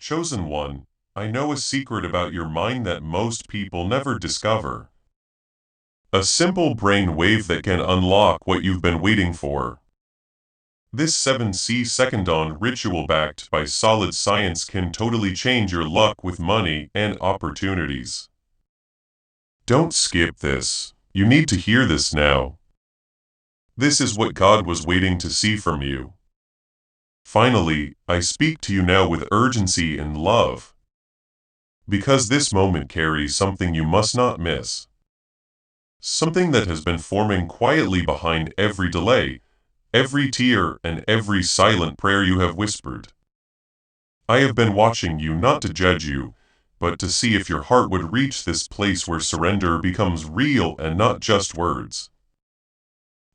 Chosen one, I know a secret about your mind that most people never discover. A simple brain wave that can unlock what you've been waiting for. This 7C second dawn ritual backed by solid science can totally change your luck with money and opportunities. Don't skip this. You need to hear this now. This is what God was waiting to see from you. Finally, I speak to you now with urgency and love. Because this moment carries something you must not miss. Something that has been forming quietly behind every delay, every tear, and every silent prayer you have whispered. I have been watching you not to judge you, but to see if your heart would reach this place where surrender becomes real and not just words.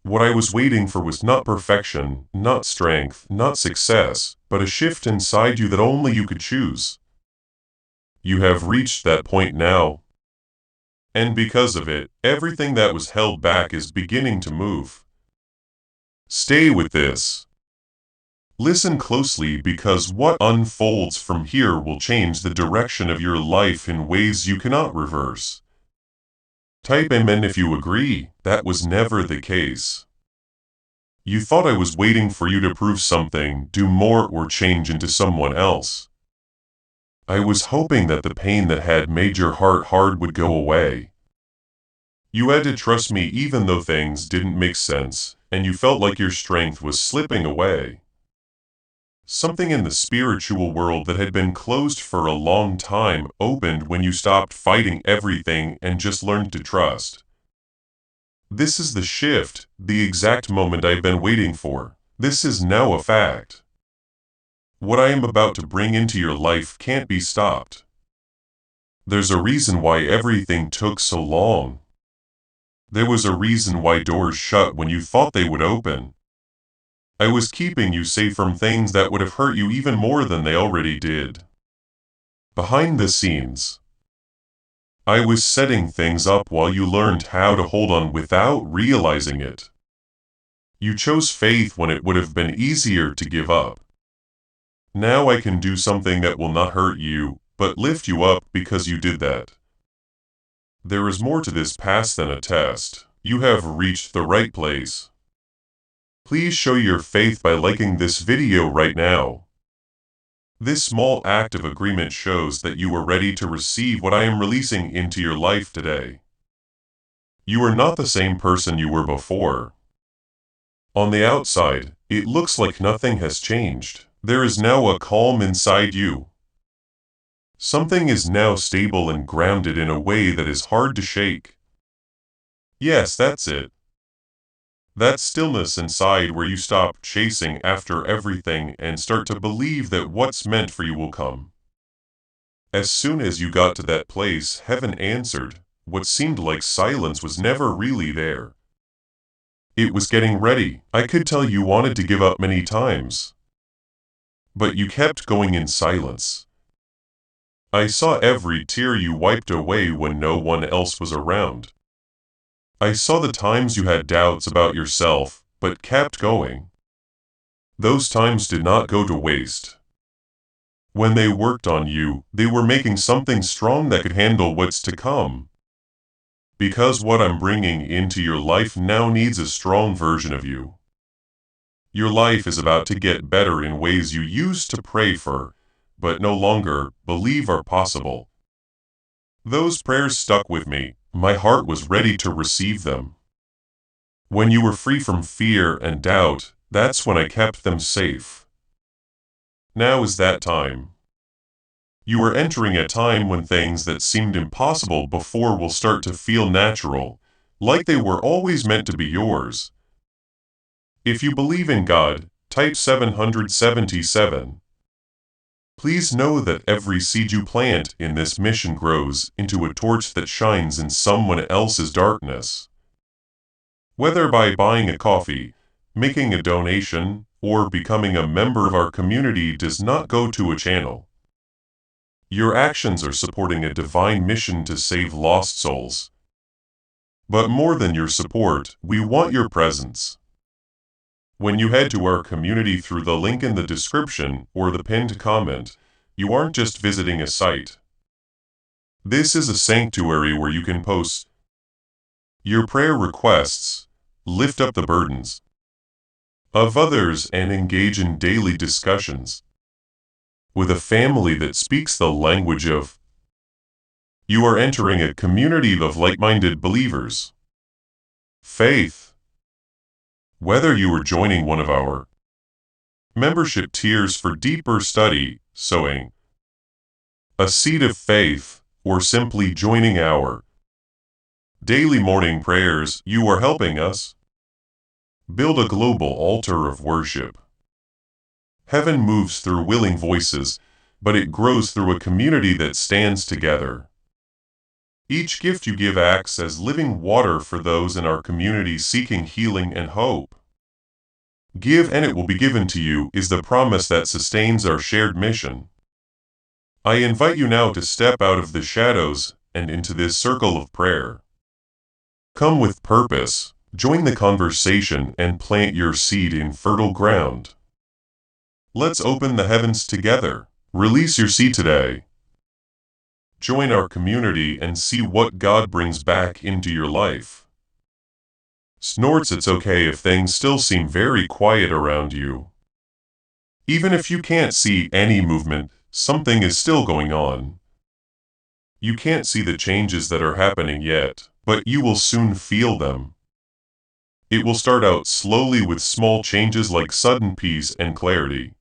What I was waiting for was not perfection, not strength, not success, but a shift inside you that only you could choose. You have reached that point now. And because of it, everything that was held back is beginning to move. Stay with this. Listen closely because what unfolds from here will change the direction of your life in ways you cannot reverse. Type Amen if you agree. That was never the case. You thought I was waiting for you to prove something, do more, or change into someone else. I was hoping that the pain that had made your heart hard would go away. You had to trust me even though things didn't make sense, and you felt like your strength was slipping away. Something in the spiritual world that had been closed for a long time opened when you stopped fighting everything and just learned to trust. This is the shift, the exact moment I've been waiting for. This is now a fact. What I am about to bring into your life can't be stopped. There's a reason why everything took so long. There was a reason why doors shut when you thought they would open. I was keeping you safe from things that would have hurt you even more than they already did. Behind the scenes, I was setting things up while you learned how to hold on without realizing it. You chose faith when it would have been easier to give up. Now I can do something that will not hurt you, but lift you up because you did that. There is more to this past than a test. You have reached the right place. Please show your faith by liking this video right now. This small act of agreement shows that you are ready to receive what I am releasing into your life today. You are not the same person you were before. On the outside, it looks like nothing has changed. There is now a calm inside you. Something is now stable and grounded in a way that is hard to shake. Yes, that's it. That stillness inside where you stop chasing after everything and start to believe that what's meant for you will come. As soon as you got to that place, heaven answered. What seemed like silence was never really there. It was getting ready. I could tell you wanted to give up many times. But you kept going in silence. I saw every tear you wiped away when no one else was around. I saw the times you had doubts about yourself, but kept going. Those times did not go to waste. When they worked on you, they were making something strong that could handle what's to come. Because what I'm bringing into your life now needs a strong version of you. Your life is about to get better in ways you used to pray for, but no longer believe are possible. Those prayers stuck with me. My heart was ready to receive them. When you were free from fear and doubt, that's when I kept them safe. Now is that time. You are entering a time when things that seemed impossible before will start to feel natural, like they were always meant to be yours. If you believe in God, type 777. Please know that every seed you plant in this mission grows into a torch that shines in someone else's darkness. Whether by buying a coffee, making a donation, or becoming a member of our community does not go to a channel. Your actions are supporting a divine mission to save lost souls. But more than your support, we want your presence. When you head to our community through the link in the description or the pinned comment, you aren't just visiting a site. This is a sanctuary where you can post your prayer requests, lift up the burdens of others, and engage in daily discussions with a family that speaks the language of. You are entering a community of like-minded believers. Faith. Whether you are joining one of our membership tiers for deeper study, sowing a seed of faith, or simply joining our daily morning prayers, you are helping us build a global altar of worship. Heaven moves through willing voices, but it grows through a community that stands together. Each gift you give acts as living water for those in our community seeking healing and hope. Give and it will be given to you is the promise that sustains our shared mission. I invite you now to step out of the shadows and into this circle of prayer. Come with purpose, join the conversation, and plant your seed in fertile ground. Let's open the heavens together. Release your seed today. Join our community and see what God brings back into your life. Snorts, it's okay if things still seem very quiet around you. Even if you can't see any movement, something is still going on. You can't see the changes that are happening yet, but you will soon feel them. It will start out slowly with small changes like sudden peace and clarity.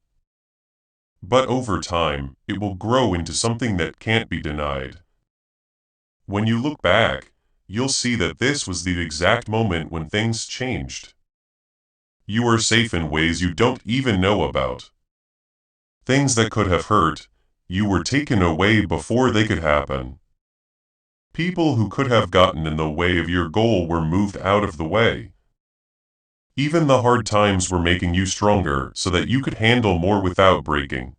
But over time, it will grow into something that can't be denied. When you look back, you'll see that this was the exact moment when things changed. You are safe in ways you don't even know about. Things that could have hurt, you were taken away before they could happen. People who could have gotten in the way of your goal were moved out of the way. Even the hard times were making you stronger so that you could handle more without breaking.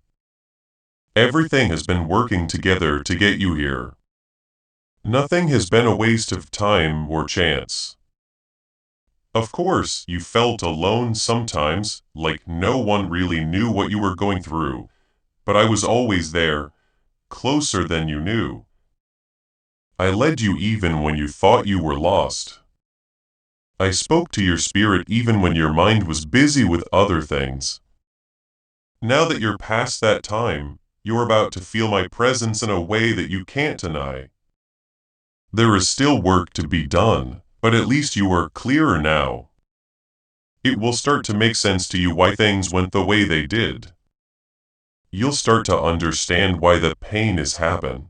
Everything has been working together to get you here. Nothing has been a waste of time or chance. Of course, you felt alone sometimes, like no one really knew what you were going through, but I was always there, closer than you knew. I led you even when you thought you were lost. I spoke to your spirit even when your mind was busy with other things. Now that you're past that time, you're about to feel my presence in a way that you can't deny. There is still work to be done, but at least you are clearer now. It will start to make sense to you why things went the way they did. You'll start to understand why the pain has happened.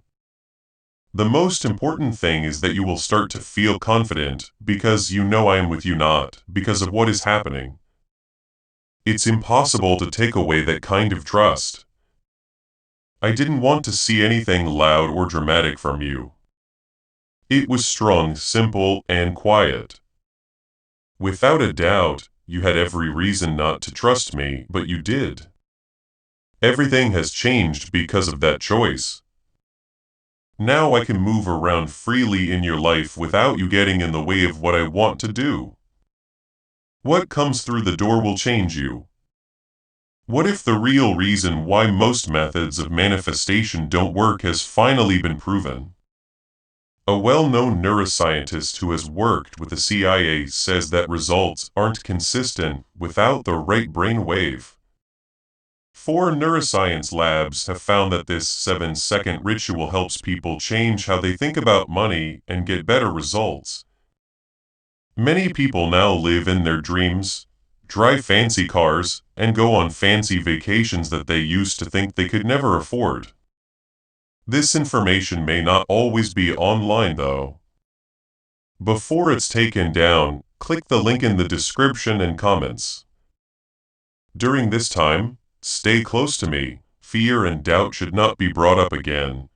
The most important thing is that you will start to feel confident because you know I am with you, not because of what is happening. It's impossible to take away that kind of trust. I didn't want to see anything loud or dramatic from you. It was strong, simple, and quiet. Without a doubt, you had every reason not to trust me, but you did. Everything has changed because of that choice. Now I can move around freely in your life without you getting in the way of what I want to do. What comes through the door will change you. What if the real reason why most methods of manifestation don't work has finally been proven? A well-known neuroscientist who has worked with the CIA says that results aren't consistent without the right brain wave. 4 neuroscience labs have found that this 7-second ritual helps people change how they think about money and get better results. Many people now live in their dreams, drive fancy cars, and go on fancy vacations that they used to think they could never afford. This information may not always be online though. Before it's taken down, click the link in the description and comments. During this time, stay close to me. Fear and doubt should not be brought up again.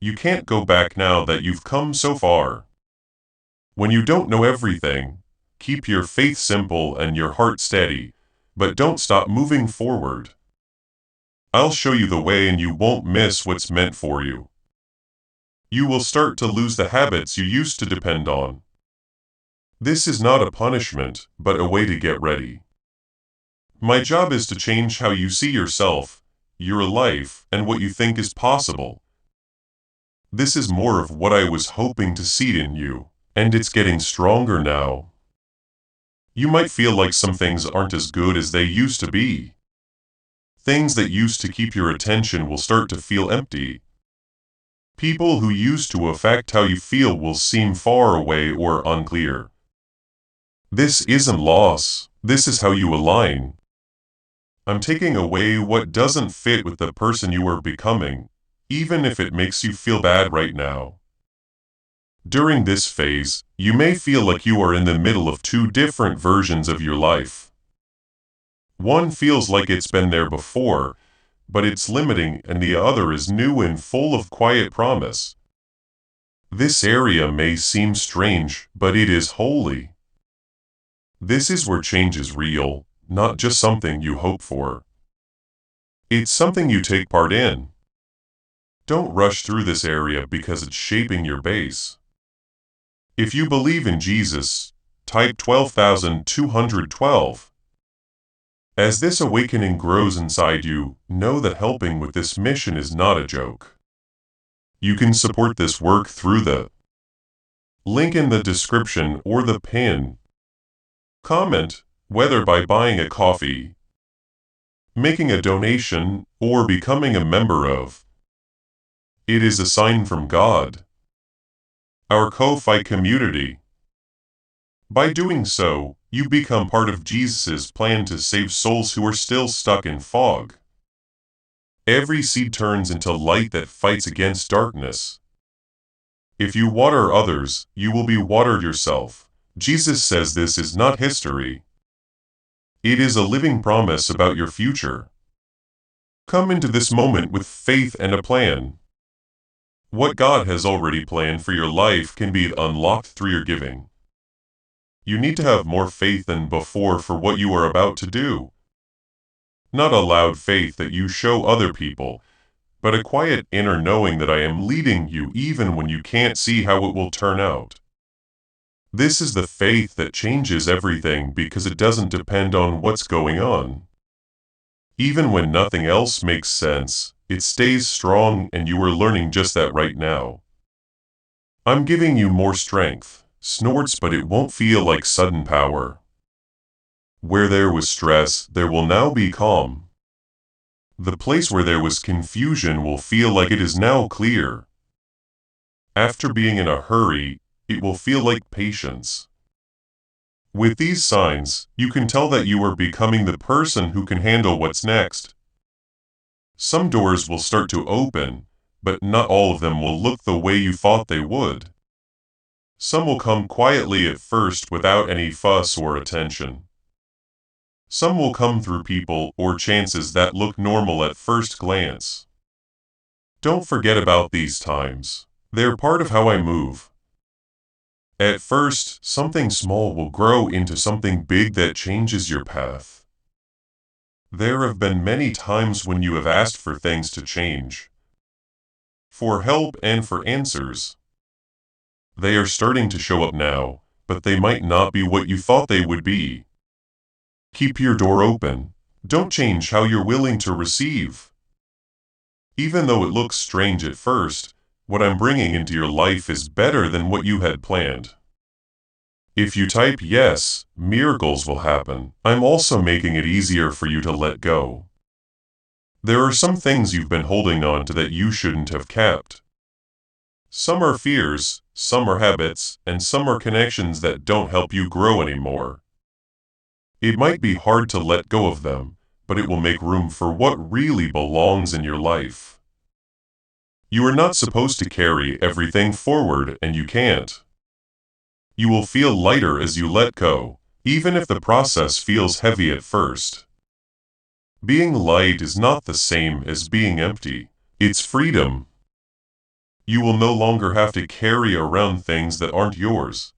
You can't go back now that you've come so far. When you don't know everything, keep your faith simple and your heart steady, but don't stop moving forward. I'll show you the way and you won't miss what's meant for you. You will start to lose the habits you used to depend on. This is not a punishment, but a way to get ready. My job is to change how you see yourself, your life, and what you think is possible. This is more of what I was hoping to see in you, and it's getting stronger now. You might feel like some things aren't as good as they used to be. Things that used to keep your attention will start to feel empty. People who used to affect how you feel will seem far away or unclear. This isn't loss, this is how you align. I'm taking away what doesn't fit with the person you are becoming, even if it makes you feel bad right now. During this phase, you may feel like you are in the middle of two different versions of your life. One feels like it's been there before, but it's limiting, and the other is new and full of quiet promise. This area may seem strange, but it is holy. This is where change is real, not just something you hope for. It's something you take part in. Don't rush through this area because it's shaping your base. If you believe in Jesus, type 12,212. As this awakening grows inside you, know that helping with this mission is not a joke. You can support this work through the link in the description or the pin. Comment, whether by buying a coffee, making a donation, or becoming a member of. It is a sign from God, our Ko-Fi community. By doing so, you become part of Jesus' plan to save souls who are still stuck in fog. Every seed turns into light that fights against darkness. If you water others, you will be watered yourself. Jesus says this is not history. It is a living promise about your future. Come into this moment with faith and a plan. What God has already planned for your life can be unlocked through your giving. You need to have more faith than before for what you are about to do. Not a loud faith that you show other people, but a quiet inner knowing that I am leading you even when you can't see how it will turn out. This is the faith that changes everything because it doesn't depend on what's going on. Even when nothing else makes sense, it stays strong, and you are learning just that right now. I'm giving you more strength. Snorts, but it won't feel like sudden power. Where there was stress, there will now be calm. The place where there was confusion will feel like it is now clear. After being in a hurry, it will feel like patience. With these signs, you can tell that you are becoming the person who can handle what's next. Some doors will start to open, but not all of them will look the way you thought they would. Some will come quietly at first without any fuss or attention. Some will come through people or chances that look normal at first glance. Don't forget about these times. They're part of how I move. At first, something small will grow into something big that changes your path. There have been many times when you have asked for things to change, for help and for answers. They are starting to show up now, but they might not be what you thought they would be. Keep your door open. Don't change how you're willing to receive. Even though it looks strange at first, what I'm bringing into your life is better than what you had planned. If you type yes, miracles will happen. I'm also making it easier for you to let go. There are some things you've been holding on to that you shouldn't have kept. Some are fears, some are habits, and some are connections that don't help you grow anymore. It might be hard to let go of them, but it will make room for what really belongs in your life. You are not supposed to carry everything forward, and you can't. You will feel lighter as you let go, even if the process feels heavy at first. Being light is not the same as being empty. It's freedom. You will no longer have to carry around things that aren't yours.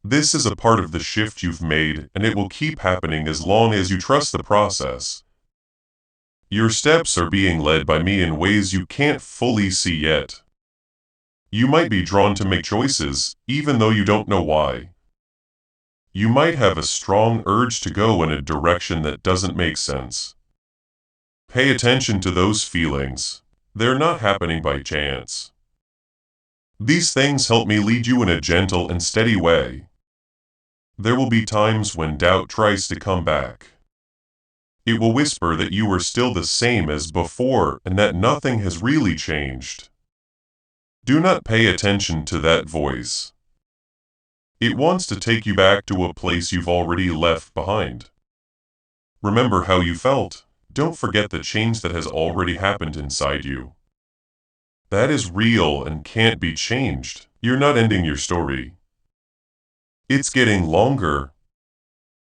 This is a part of the shift you've made, and it will keep happening as long as you trust the process. Your steps are being led by me in ways you can't fully see yet. You might be drawn to make choices, even though you don't know why. You might have a strong urge to go in a direction that doesn't make sense. Pay attention to those feelings. They're not happening by chance. These things help me lead you in a gentle and steady way. There will be times when doubt tries to come back. It will whisper that you are still the same as before and that nothing has really changed. Do not pay attention to that voice. It wants to take you back to a place you've already left behind. Remember how you felt. Don't forget the change that has already happened inside you. That is real and can't be changed. You're not ending your story. It's getting longer.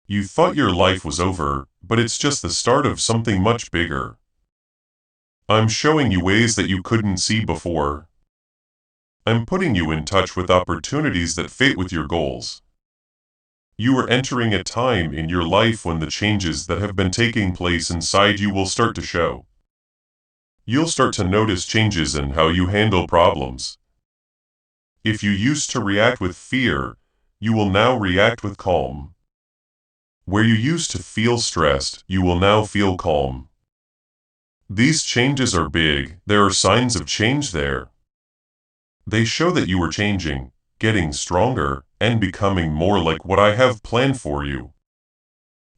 You thought your life was over, but it's just the start of something much bigger. I'm showing you ways that you couldn't see before. I'm putting you in touch with opportunities that fit with your goals. You are entering a time in your life when the changes that have been taking place inside you will start to show. You'll start to notice changes in how you handle problems. If you used to react with fear, you will now react with calm. Where you used to feel stressed, you will now feel calm. These changes are big. There are signs of change there. They show that you are changing, getting stronger, and becoming more like what I have planned for you.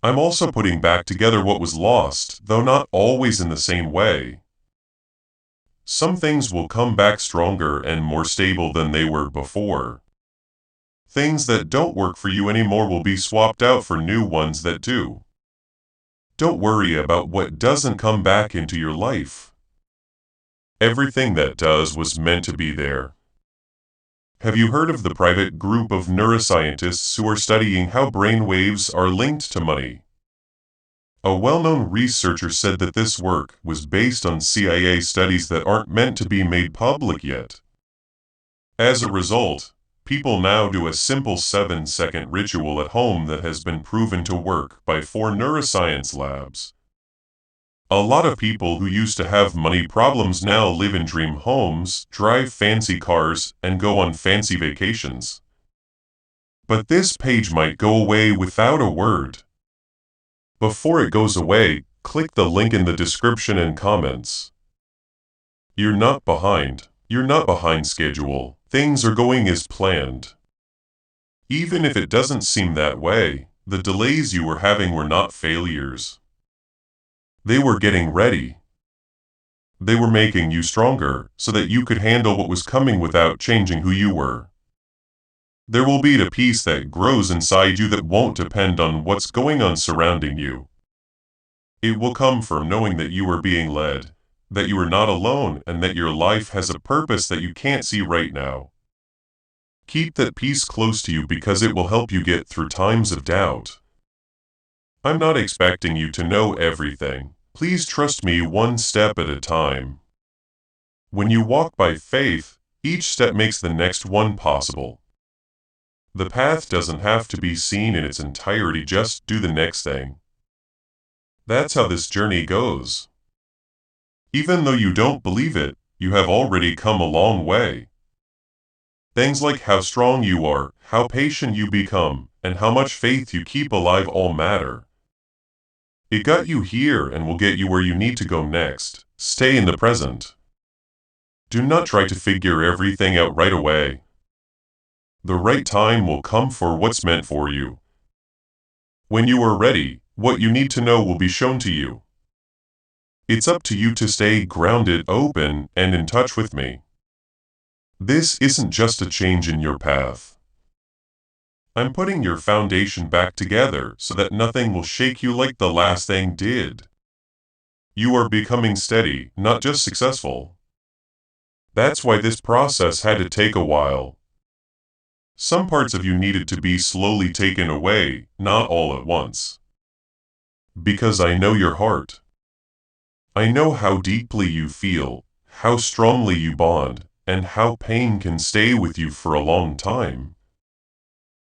I'm also putting back together what was lost, though not always in the same way. Some things will come back stronger and more stable than they were before. Things that don't work for you anymore will be swapped out for new ones that do. Don't worry about what doesn't come back into your life. Everything that does was meant to be there. Have you heard of the private group of neuroscientists who are studying how brain waves are linked to money? A well-known researcher said that this work was based on CIA studies that aren't meant to be made public yet. As a result, people now do a simple 7-second ritual at home that has been proven to work by 4 neuroscience labs. A lot of people who used to have money problems now live in dream homes, drive fancy cars, and go on fancy vacations. But this page might go away without a word. Before it goes away, click the link in the description and comments. You're not behind. You're not behind schedule. Things are going as planned. Even if it doesn't seem that way, the delays you were having were not failures. They were getting ready. They were making you stronger so that you could handle what was coming without changing who you were. There will be a peace that grows inside you that won't depend on what's going on surrounding you. It will come from knowing that you are being led, that you are not alone, and that your life has a purpose that you can't see right now. Keep that peace close to you because it will help you get through times of doubt. I'm not expecting you to know everything. Please trust me one step at a time. When you walk by faith, each step makes the next one possible. The path doesn't have to be seen in its entirety, just do the next thing. That's how this journey goes. Even though you don't believe it, you have already come a long way. Things like how strong you are, how patient you become, and how much faith you keep alive all matter. It got you here and will get you where you need to go next. Stay in the present. Do not try to figure everything out right away. The right time will come for what's meant for you. When you are ready, what you need to know will be shown to you. It's up to you to stay grounded, open, and in touch with me. This isn't just a change in your path. I'm putting your foundation back together so that nothing will shake you like the last thing did. You are becoming steady, not just successful. That's why this process had to take a while. Some parts of you needed to be slowly taken away, not all at once. Because I know your heart. I know how deeply you feel, how strongly you bond, and how pain can stay with you for a long time.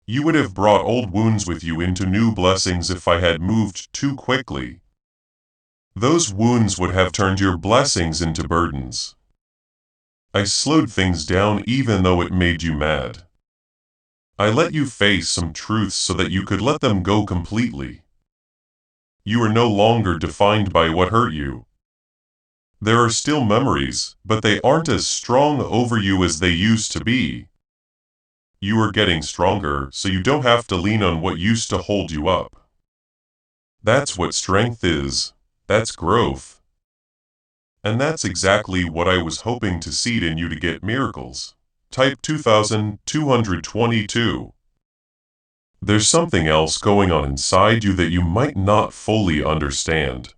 You would have brought old wounds with you into new blessings if I had moved too quickly. Those wounds would have turned your blessings into burdens. I slowed things down even though it made you mad. I let you face some truths so that you could let them go completely. You are no longer defined by what hurt you. There are still memories, but they aren't as strong over you as they used to be. You are getting stronger, so you don't have to lean on what used to hold you up. That's what strength is. That's growth. And that's exactly what I was hoping to seed in you to get miracles. Type 2222. There's something else going on inside you that you might not fully understand.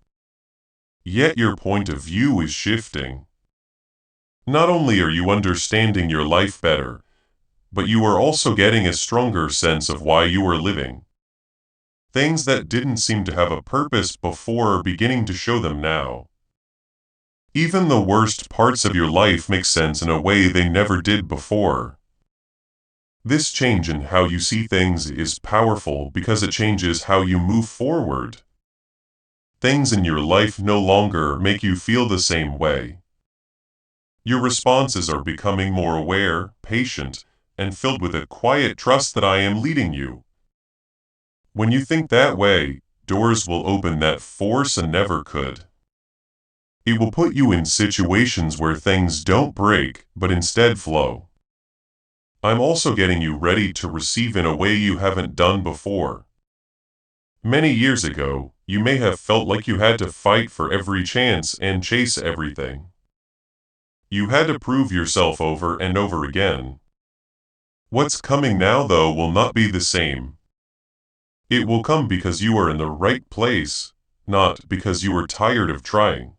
Yet your point of view is shifting. Not only are you understanding your life better, but you are also getting a stronger sense of why you are living. Things that didn't seem to have a purpose before are beginning to show them now. Even the worst parts of your life make sense in a way they never did before. This change in how you see things is powerful because it changes how you move forward. Things in your life no longer make you feel the same way. Your responses are becoming more aware, patient, and filled with a quiet trust that I am leading you. When you think that way, doors will open that force and never could. It will put you in situations where things don't break, but instead flow. I'm also getting you ready to receive in a way you haven't done before. Many years ago, you may have felt like you had to fight for every chance and chase everything. You had to prove yourself over and over again. What's coming now, though, will not be the same. It will come because you are in the right place, not because you are tired of trying.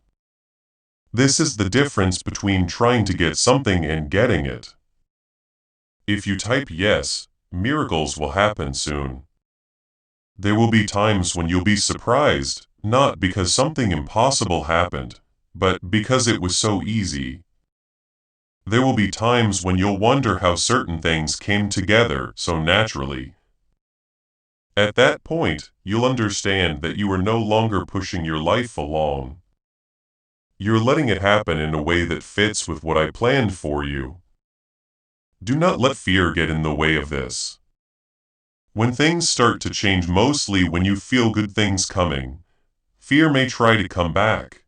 This is the difference between trying to get something and getting it. If you type yes, miracles will happen soon. There will be times when you'll be surprised, not because something impossible happened, but because it was so easy. There will be times when you'll wonder how certain things came together so naturally. At that point, you'll understand that you are no longer pushing your life along. You're letting it happen in a way that fits with what I planned for you. Do not let fear get in the way of this. When things start to change, mostly when you feel good things coming, fear may try to come back.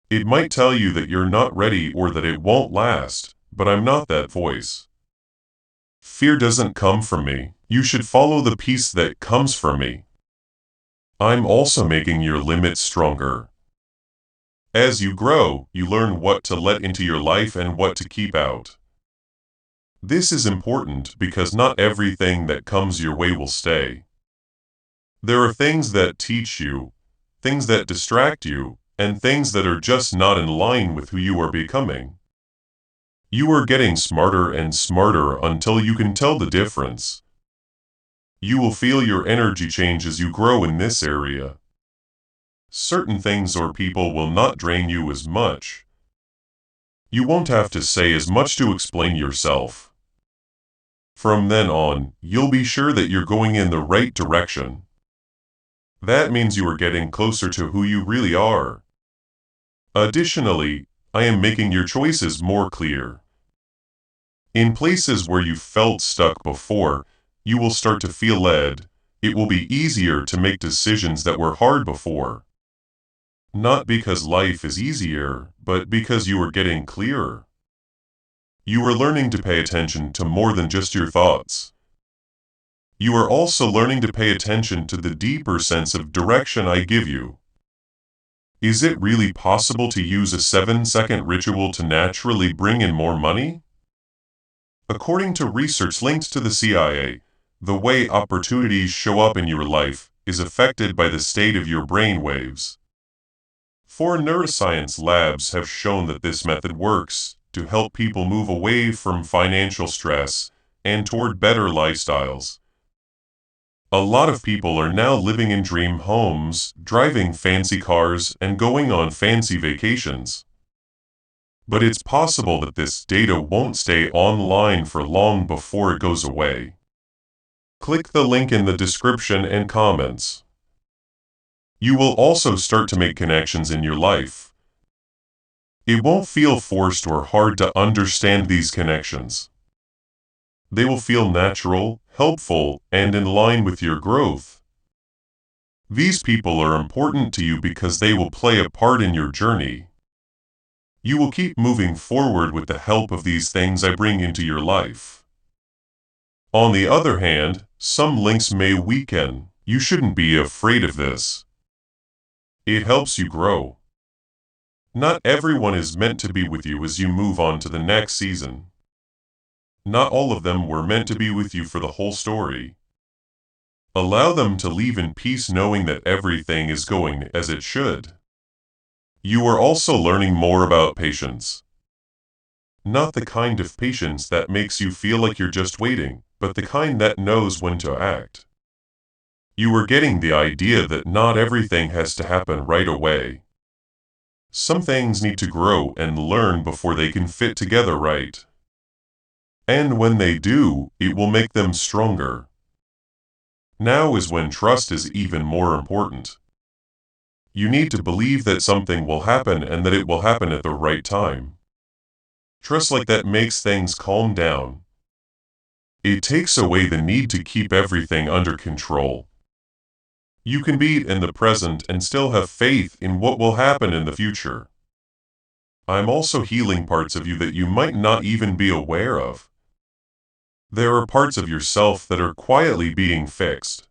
It might tell you that you're not ready or that it won't last, but I'm not that voice. Fear doesn't come from me. You should follow the peace that comes from me. I'm also making your limits stronger. As you grow, you learn what to let into your life and what to keep out. This is important because not everything that comes your way will stay. There are things that teach you, things that distract you, and things that are just not in line with who you are becoming. You are getting smarter and smarter until you can tell the difference. You will feel your energy change as you grow in this area. Certain things or people will not drain you as much. You won't have to say as much to explain yourself. From then on, you'll be sure that you're going in the right direction. That means you are getting closer to who you really are. Additionally, I am making your choices more clear. In places where you felt stuck before, you will start to feel led. It will be easier to make decisions that were hard before. Not because life is easier, but because you are getting clearer. You are learning to pay attention to more than just your thoughts. You are also learning to pay attention to the deeper sense of direction I give you. Is it really possible to use a 7-second ritual to naturally bring in more money? According to research linked to the CIA, the way opportunities show up in your life is affected by the state of your brain waves. 4 neuroscience labs have shown that this method works to help people move away from financial stress and toward better lifestyles. A lot of people are now living in dream homes, driving fancy cars, and going on fancy vacations. But it's possible that this data won't stay online for long before it goes away. Click the link in the description and comments. You will also start to make connections in your life. It won't feel forced or hard to understand these connections. They will feel natural, helpful, and in line with your growth. These people are important to you because they will play a part in your journey. You will keep moving forward with the help of these things I bring into your life. On the other hand, some links may weaken. You shouldn't be afraid of this. It helps you grow. Not everyone is meant to be with you as you move on to the next season. Not all of them were meant to be with you for the whole story. Allow them to leave in peace knowing that everything is going as it should. You are also learning more about patience. Not the kind of patience that makes you feel like you're just waiting, but the kind that knows when to act. You are getting the idea that not everything has to happen right away. Some things need to grow and learn before they can fit together right. And when they do, it will make them stronger. Now is when trust is even more important. You need to believe that something will happen and that it will happen at the right time. Trust like that makes things calm down. It takes away the need to keep everything under control. You can be in the present and still have faith in what will happen in the future. I'm also healing parts of you that you might not even be aware of. There are parts of yourself that are quietly being fixed.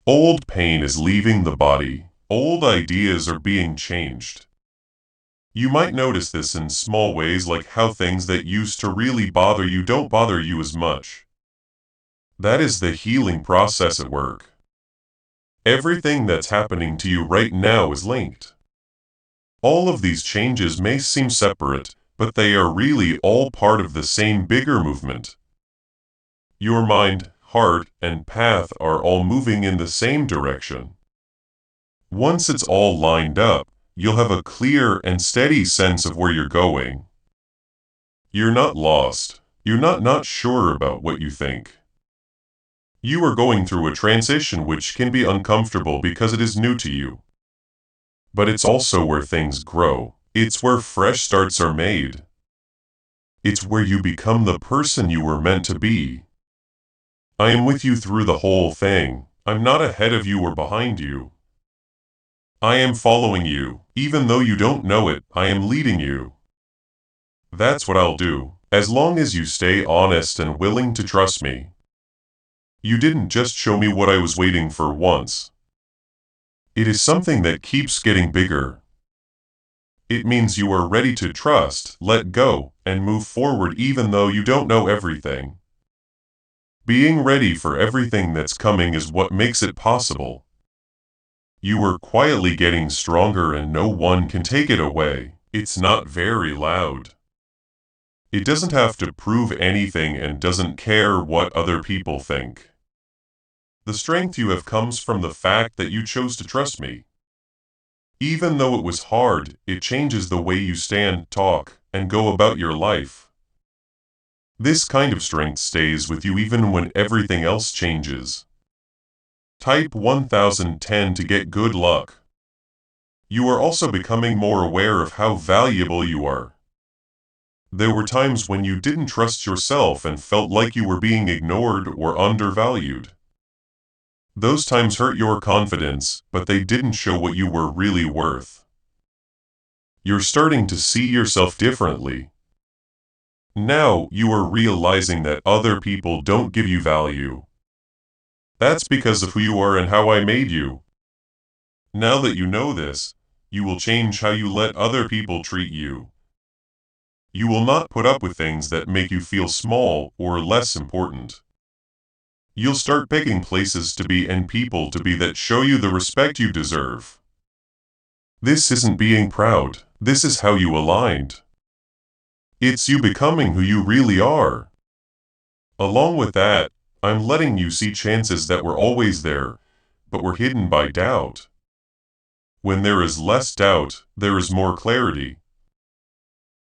Old pain is leaving the body. Old ideas are being changed. You might notice this in small ways, like how things that used to really bother you don't bother you as much. That is the healing process at work. Everything that's happening to you right now is linked. All of these changes may seem separate, but they are really all part of the same bigger movement. Your mind, heart, and path are all moving in the same direction. Once it's all lined up, you'll have a clear and steady sense of where you're going. You're not lost. You're not sure about what you think. You are going through a transition which can be uncomfortable because it is new to you. But it's also where things grow. It's where fresh starts are made. It's where you become the person you were meant to be. I am with you through the whole thing. I'm not ahead of you or behind you. I am following you. Even though you don't know it, I am leading you. That's what I'll do, as long as you stay honest and willing to trust me. You didn't just show me what I was waiting for once. It is something that keeps getting bigger. It means you are ready to trust, let go, and move forward even though you don't know everything. Being ready for everything that's coming is what makes it possible. You are quietly getting stronger and no one can take it away. It's not very loud. It doesn't have to prove anything and doesn't care what other people think. The strength you have comes from the fact that you chose to trust me. Even though it was hard, it changes the way you stand, talk, and go about your life. This kind of strength stays with you even when everything else changes. Type 1010 to get good luck. You are also becoming more aware of how valuable you are. There were times when you didn't trust yourself and felt like you were being ignored or undervalued. Those times hurt your confidence, but they didn't show what you were really worth. You're starting to see yourself differently. Now you are realizing that other people don't give you value. That's because of who you are and how I made you. Now that you know this, you will change how you let other people treat you. You will not put up with things that make you feel small or less important. You'll start picking places to be and people to be that show you the respect you deserve. This isn't being proud, this is how you aligned. It's you becoming who you really are. Along with that, I'm letting you see chances that were always there, but were hidden by doubt. When there is less doubt, there is more clarity.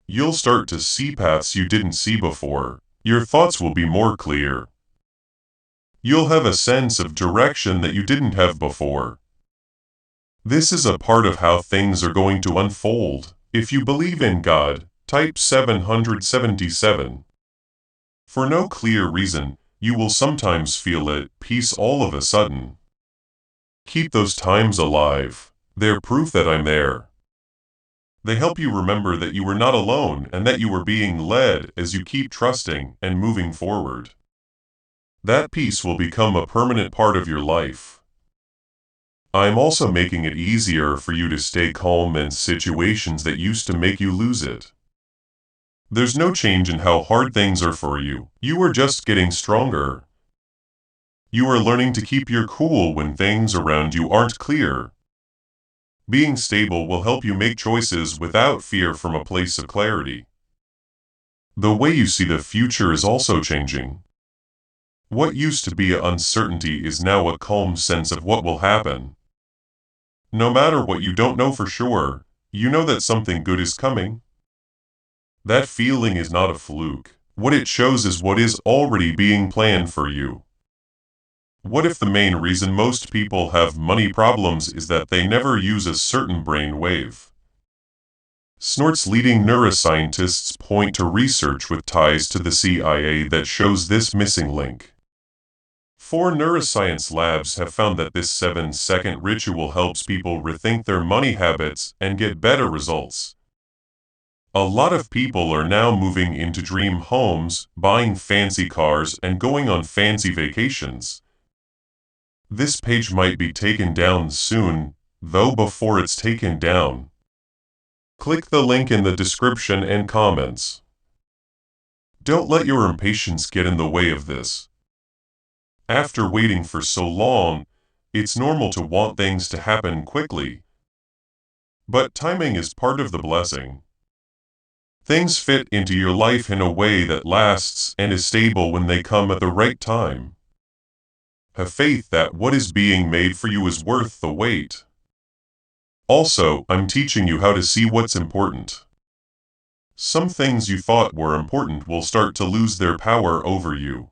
You'll start to see paths you didn't see before. Your thoughts will be more clear. You'll have a sense of direction that you didn't have before. This is a part of how things are going to unfold. If you believe in God, type 777. For no clear reason, you will sometimes feel at peace all of a sudden. Keep those times alive. They're proof that I'm there. They help you remember that you were not alone and that you are being led as you keep trusting and moving forward. That peace will become a permanent part of your life. I'm also making it easier for you to stay calm in situations that used to make you lose it. There's no change in how hard things are for you. You are just getting stronger. You are learning to keep your cool when things around you aren't clear. Being stable will help you make choices without fear from a place of clarity. The way you see the future is also changing. What used to be uncertainty is now a calm sense of what will happen. No matter what you don't know for sure, you know that something good is coming. That feeling is not a fluke. What it shows is what is already being planned for you. What if the main reason most people have money problems is that they never use a certain brain wave? Snort's leading neuroscientists point to research with ties to the CIA that shows this missing link. 4 neuroscience labs have found that this 7-second ritual helps people rethink their money habits and get better results. A lot of people are now moving into dream homes, buying fancy cars, and going on fancy vacations. This page might be taken down soon, though before it's taken down, click the link in the description and comments. Don't let your impatience get in the way of this. After waiting for so long, it's normal to want things to happen quickly. But timing is part of the blessing. Things fit into your life in a way that lasts and is stable when they come at the right time. Have faith that what is being made for you is worth the wait. Also, I'm teaching you how to see what's important. Some things you thought were important will start to lose their power over you.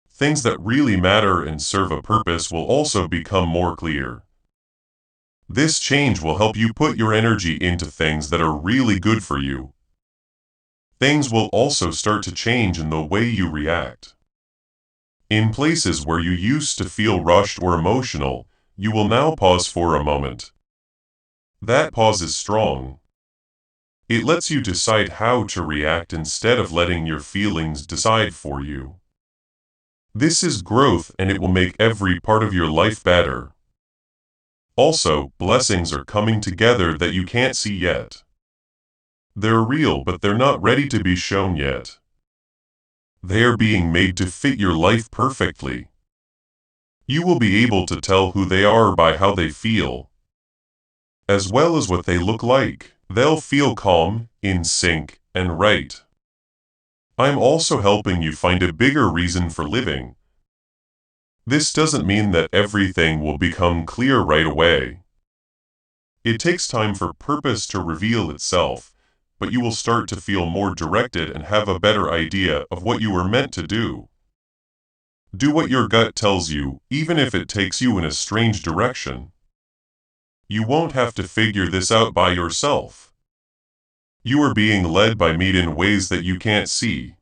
Things that really matter and serve a purpose will also become more clear. This change will help you put your energy into things that are really good for you. Things will also start to change in the way you react. In places where you used to feel rushed or emotional, you will now pause for a moment. That pause is strong. It lets you decide how to react instead of letting your feelings decide for you. This is growth and it will make every part of your life better. Also, blessings are coming together that you can't see yet. They're real, but they're not ready to be shown yet. They are being made to fit your life perfectly. You will be able to tell who they are by how they feel, as well as what they look like. They'll feel calm, in sync, and right. I'm also helping you find a bigger reason for living. This doesn't mean that everything will become clear right away. It takes time for purpose to reveal itself, but you will start to feel more directed and have a better idea of what you were meant to do. Do what your gut tells you, even if it takes you in a strange direction. You won't have to figure this out by yourself. You are being led by me in ways that you can't see.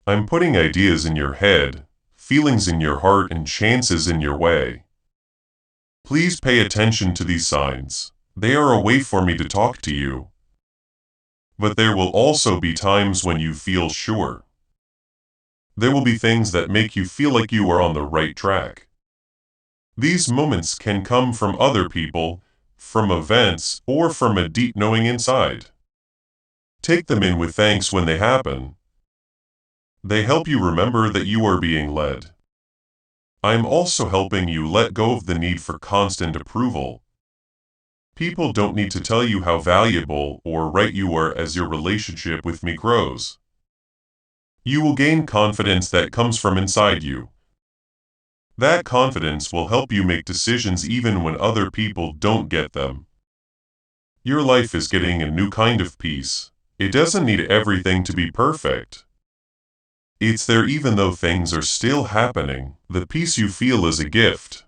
I'm putting ideas in your head, feelings in your heart, and chances in your way. Please pay attention to these signs. They are a way for me to talk to you. But there will also be times when you feel sure. There will be things that make you feel like you are on the right track. These moments can come from other people, from events, or from a deep knowing inside. Take them in with thanks when they happen. They help you remember that you are being led. I'm also helping you let go of the need for constant approval. People don't need to tell you how valuable or right you are as your relationship with me grows. You will gain confidence that comes from inside you. That confidence will help you make decisions even when other people don't get them. Your life is getting a new kind of peace. It doesn't need everything to be perfect. It's there even though things are still happening. The peace you feel is a gift.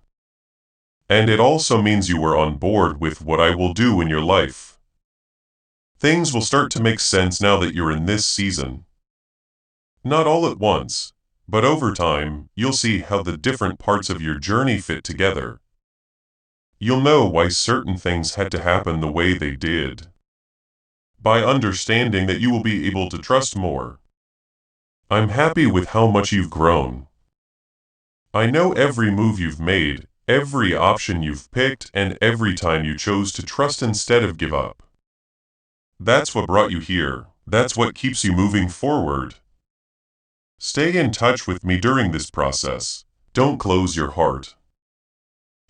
And it also means you are on board with what I will do in your life. Things will start to make sense now that you're in this season. Not all at once, but over time, you'll see how the different parts of your journey fit together. You'll know why certain things had to happen the way they did. By understanding that, you will be able to trust more. I'm happy with how much you've grown. I know every move you've made, every option you've picked, and every time you chose to trust instead of give up. That's what brought you here. That's what keeps you moving forward. Stay in touch with me during this process. Don't close your heart.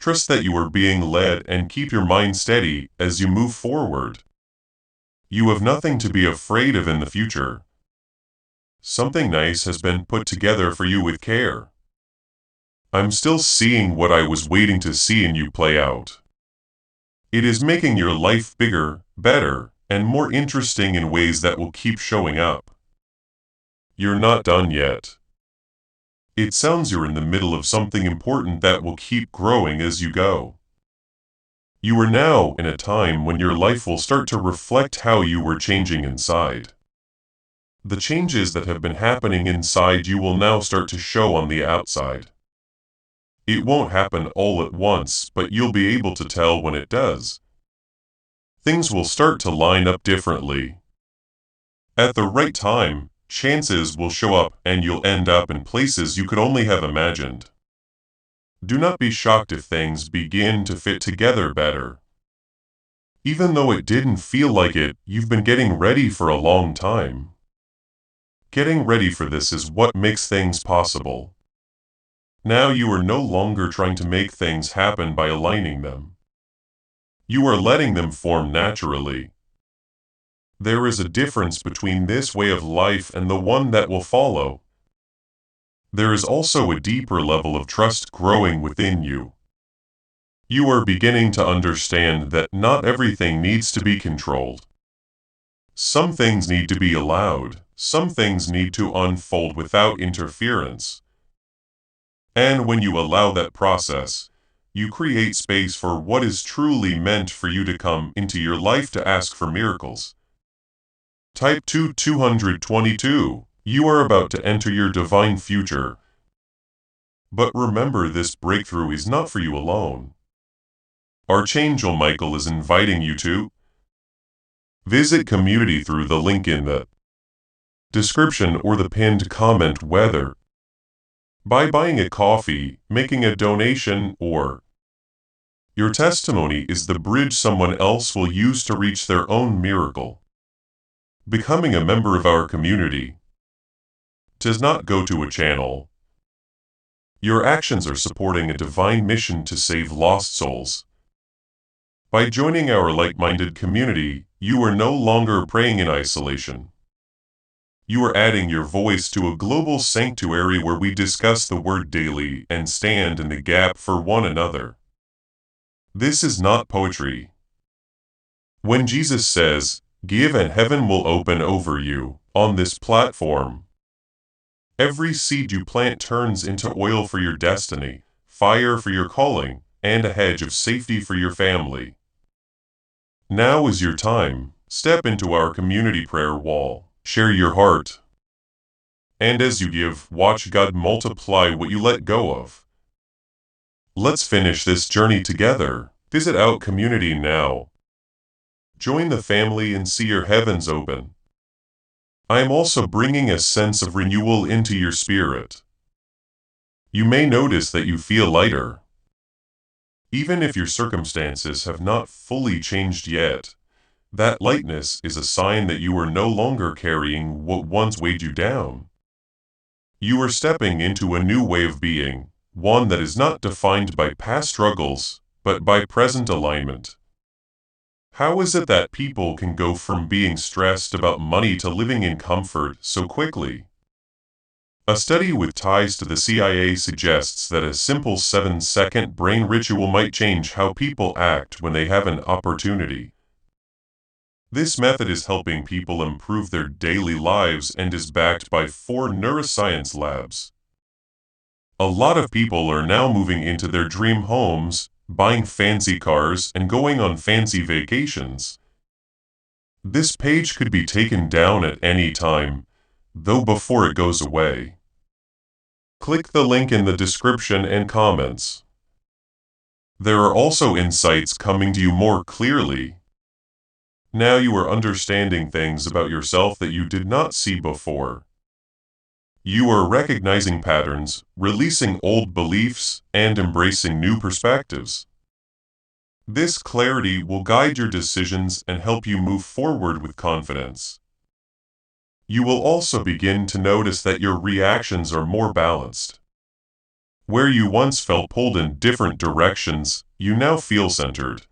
Trust that you are being led and keep your mind steady as you move forward. You have nothing to be afraid of in the future. Something nice has been put together for you with care. I'm still seeing what I was waiting to see in you play out. It is making your life bigger, better, and more interesting in ways that will keep showing up. You're not done yet. It sounds you're in the middle of something important that will keep growing as you go. You are now in a time when your life will start to reflect how you were changing inside. The changes that have been happening inside you will now start to show on the outside. It won't happen all at once, but you'll be able to tell when it does. Things will start to line up differently. At the right time, chances will show up and you'll end up in places you could only have imagined. Do not be shocked if things begin to fit together better. Even though it didn't feel like it, you've been getting ready for a long time. Getting ready for this is what makes things possible. Now you are no longer trying to make things happen by aligning them. You are letting them form naturally. There is a difference between this way of life and the one that will follow. There is also a deeper level of trust growing within you. You are beginning to understand that not everything needs to be controlled. Some things need to be allowed, some things need to unfold without interference. And when you allow that process, you create space for what is truly meant for you to come into your life to ask for miracles. Type 222. You are about to enter your divine future. But remember, this breakthrough is not for you alone. Archangel Michael is inviting you to visit community through the link in the description or the pinned comment, whether by buying a coffee, making a donation, or your testimony is the bridge someone else will use to reach their own miracle. Becoming a member of our community does not go to a channel. Your actions are supporting a divine mission to save lost souls. By joining our like-minded community, you are no longer praying in isolation. You are adding your voice to a global sanctuary where we discuss the word daily and stand in the gap for one another. This is not poetry. When Jesus says, "Give and heaven will open over you," on this platform, every seed you plant turns into oil for your destiny, fire for your calling, and a hedge of safety for your family. Now is your time. Step into our community prayer wall. Share your heart. And as you give, watch God multiply what you let go of. Let's finish this journey together. Visit our community now. Join the family and see your heavens open. I am also bringing a sense of renewal into your spirit. You may notice that you feel lighter. Even if your circumstances have not fully changed yet, that lightness is a sign that you are no longer carrying what once weighed you down. You are stepping into a new way of being, one that is not defined by past struggles, but by present alignment. How is it that people can go from being stressed about money to living in comfort so quickly? A study with ties to the CIA suggests that a simple 7-second brain ritual might change how people act when they have an opportunity. This method is helping people improve their daily lives and is backed by 4 neuroscience labs. A lot of people are now moving into their dream homes, buying fancy cars, and going on fancy vacations. This page could be taken down at any time, though before it goes away. Click the link in the description and comments. There are also insights coming to you more clearly. Now you are understanding things about yourself that you did not see before. You are recognizing patterns, releasing old beliefs, and embracing new perspectives. This clarity will guide your decisions and help you move forward with confidence. You will also begin to notice that your reactions are more balanced. Where you once felt pulled in different directions, you now feel centered.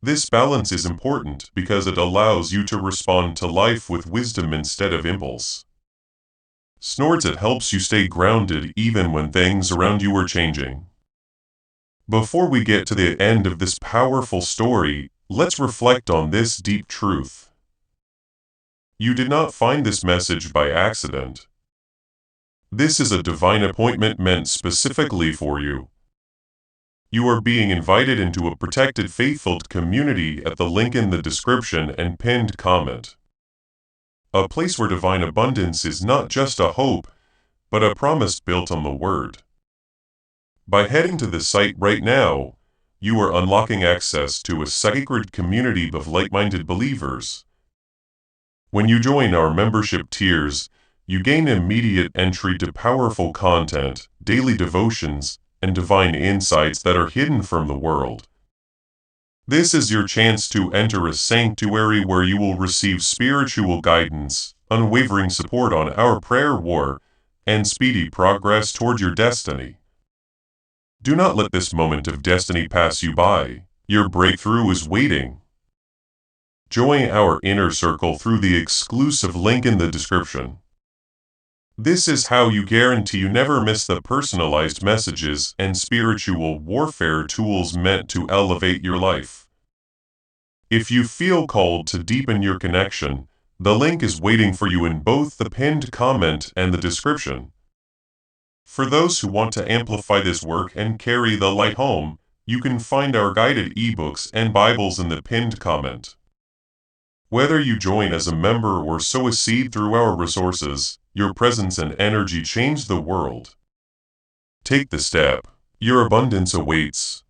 This balance is important because it allows you to respond to life with wisdom instead of impulse. Snorted helps you stay grounded even when things around you are changing. Before we get to the end of this powerful story, let's reflect on this deep truth. You did not find this message by accident. This is a divine appointment meant specifically for you. You are being invited into a protected faith-filled community at the link in the description and pinned comment. A place where divine abundance is not just a hope, but a promise built on the Word. By heading to the site right now, you are unlocking access to a sacred community of like-minded believers. When you join our membership tiers, you gain immediate entry to powerful content, daily devotions, and divine insights that are hidden from the world. This is your chance to enter a sanctuary where you will receive spiritual guidance, unwavering support on our prayer war, and speedy progress toward your destiny. Do not let this moment of destiny pass you by. Your breakthrough is waiting. Join our inner circle through the exclusive link in the description. This is how you guarantee you never miss the personalized messages and spiritual warfare tools meant to elevate your life. If you feel called to deepen your connection, the link is waiting for you in both the pinned comment and the description. For those who want to amplify this work and carry the light home, you can find our guided ebooks and Bibles in the pinned comment. Whether you join as a member or sow a seed through our resources, your presence and energy change the world. Take the step. Your abundance awaits.